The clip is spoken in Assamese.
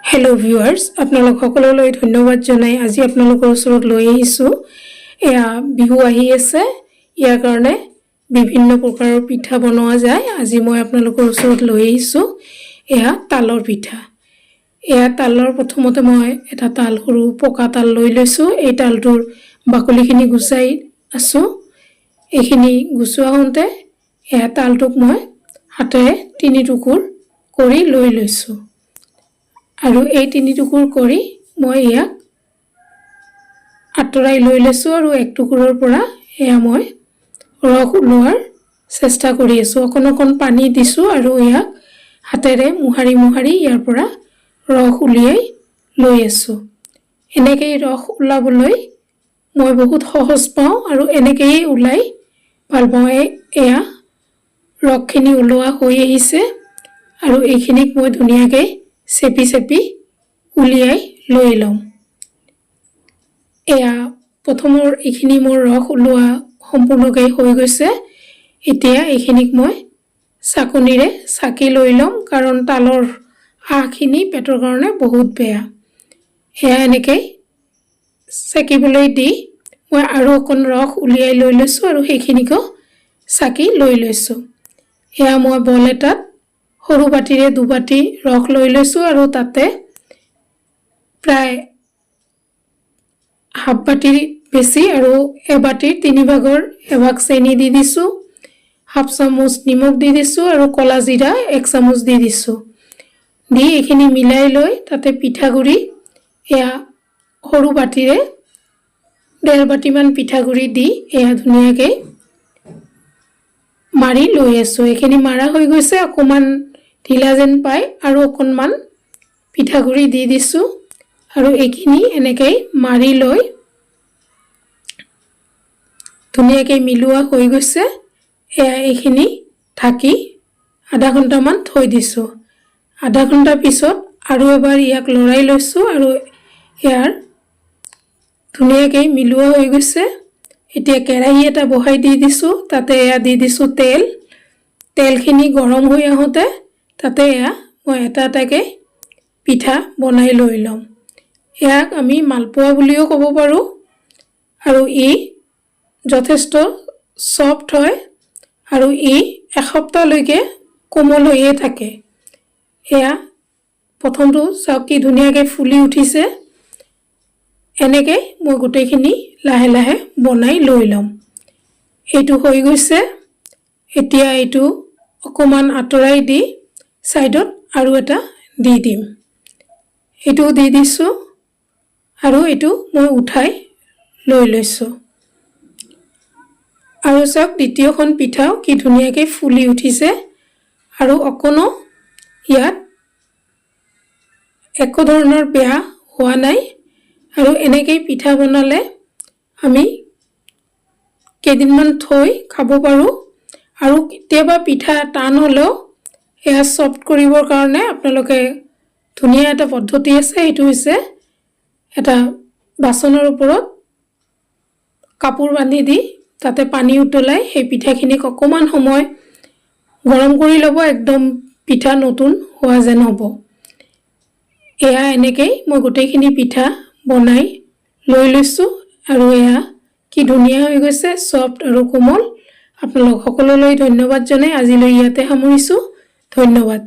हेलो व्यूअर्स আপোনালোক সকললৈ ধন্যবাদ জনাই আজি আপোনালোকৰ ওচৰত লৈ আহিছো এয়া বিহু আহি আছে ইয়াৰ কাৰণে বিভিন্ন প্ৰকাৰৰ পিঠা বনোৱা যায় আজি মই আপোনালোকৰ ওচৰত লৈ আহিছো এয়া তালৰ পিঠা এয়া তালৰ প্ৰথমতে মই এটা তাল সৰু পকা তাল লৈ লৈছো এই তালটোৰ বাকলিখিনি গুছাই আছো এইখিনি গুছোৱা হওঁতে এয়া তালটোক মই হাতেৰে তিনি টুকুৰ কৰি লৈ লৈছো আৰু এই তিনি টুকুৰ কৰি মই ইয়াক আতৰাই লৈ লৈছো আৰু এক টুকুৰৰ পৰা এয়া মই ৰস উলোৱাৰ চেষ্টা কৰি আছো অকণ পানী দিছো আৰু ইয়াক হাতেৰে মুহাৰি ইয়াৰ পৰা ৰস উলিয়াই লৈ আছো এনেকৈ ৰস উলাবলৈ মই বহুত সহজ পাওঁ আৰু এনেকৈ উলাই ভাল পাওঁ এয়া ৰসখিনি উলোৱা হৈ আহিছে আৰু এইখিনিক মই ধুনীয়াকৈ চেপি উলিয়াই লৈ লম এয়া প্ৰথমৰ এইখিনি মোৰ ৰস উলোৱা সম্পূৰ্ণকৈ হৈ গৈছে এতিয়া এইখিনিক মই চাকনিৰে চাকি লৈ লম কাৰণ তালৰ আখিনি পেটৰ কাৰণে বহুত বেয়া এয়া এনেকৈ চাকিবলৈ দি মই আৰু অকণ ৰস উলিয়াই লৈ লৈছো আৰু সেইখিনিকো চাকি লৈ লৈছো এয়া মই বল এটাত সৰু বাটিৰে দুবাটি ৰস লৈ লৈছো আৰু তাতে প্ৰায় হাফ বাটি বেছি আৰু এবাটিৰ তিনি ভাগৰ এভাগ চেনি দি দিছো হাফ চামুচ নিমখ দি দিছো আৰু কলা জিৰা এক চামুচ দি দিছো দি এইখিনি মিলাই লৈ তাতে পিঠাগুৰি এয়া সৰু বাটিৰে ডেৰ বাটিমান পিঠাগুৰি দি এয়া ধুনীয়াকৈ মাৰি লৈ আছো এইখিনি মাৰা হৈ গৈছে অকমান ঢিলা যেন পাই আৰু অকনমান পিঠাগুৰি দি দিছো আৰু এইখিনি এনেকৈ মাৰি লৈ ধুনীয়াকৈ মিলোৱা হৈ গৈছে এয়া এইখিনি ঢাকি আধা ঘণ্টামান থৈ দিছো আধা ঘণ্টা পিছত আৰু এবাৰ ইয়াক লৰাই লৈছো আৰু ইয়াৰ ধুনীয়াকৈ মিলোৱা হৈ গৈছে এতিয়া কেৰাহী এটা বহাই দি দিছো তাতে এয়া দি দিছো তেলখিনি গৰম হৈ আহোতে তাতে এয়া মই এটা এটাকৈ পিঠা বনাই লৈ লম ইয়াক আমি মালপোৱা বুলিও ক'ব পাৰো আৰু ই যথেষ্ট সফট হয় আৰু ই এসপ্তাহলৈকে কোমল হৈয়ে থাকে এয়া প্ৰথমটো চাকি ধুনীয়াকৈ ফুলি উঠিছে এনেকৈ মই গোটেইখিনি লাহে লাহে বনাই লৈ লম এইটো হৈ গৈছে এতিয়া এইটো অকমান আতৰাই দি সাইডত আৰু এটা দি দিম এটো দি দিছো আৰু এটো মই উঠাই লৈ লৈছো আৰু সব দ্বিতীয়খন পিঠাও কি ধুনীয়াকৈ ফুলি উঠিছে আৰু অকনো ইয়াত একো ধৰণৰ বেয়া হোৱা নাই আৰু এনেকৈ পিঠা বনালে আমি কেইদিনমান থৈ খাব পাৰো আৰু কেতিয়াবা পিঠা টান হলেও এয়া সফট কৰিবৰ কাৰণে আপোনালোকে ধুনীয়া এটা পদ্ধতি আছে এটো হৈছে এটা বাসনৰ ওপৰত কাপোৰ বান্ধি দি তাতে পানী উতলাই সেই পিঠাখিনিক অকমান সময় গৰম কৰি লব একদম পিঠা নতুন হোৱা যেন হ'ব এয়া এনেকৈ মই গোটেইখিনি পিঠা বনাই লৈ লৈছো আৰু এয়া কি ধুনীয়া হৈ গৈছে সফট আৰু কোমল আপোনালোক সকলোলৈ ধন্যবাদ জনাই আজিলৈ ইয়াতে সামৰিছো ধন্যবাদ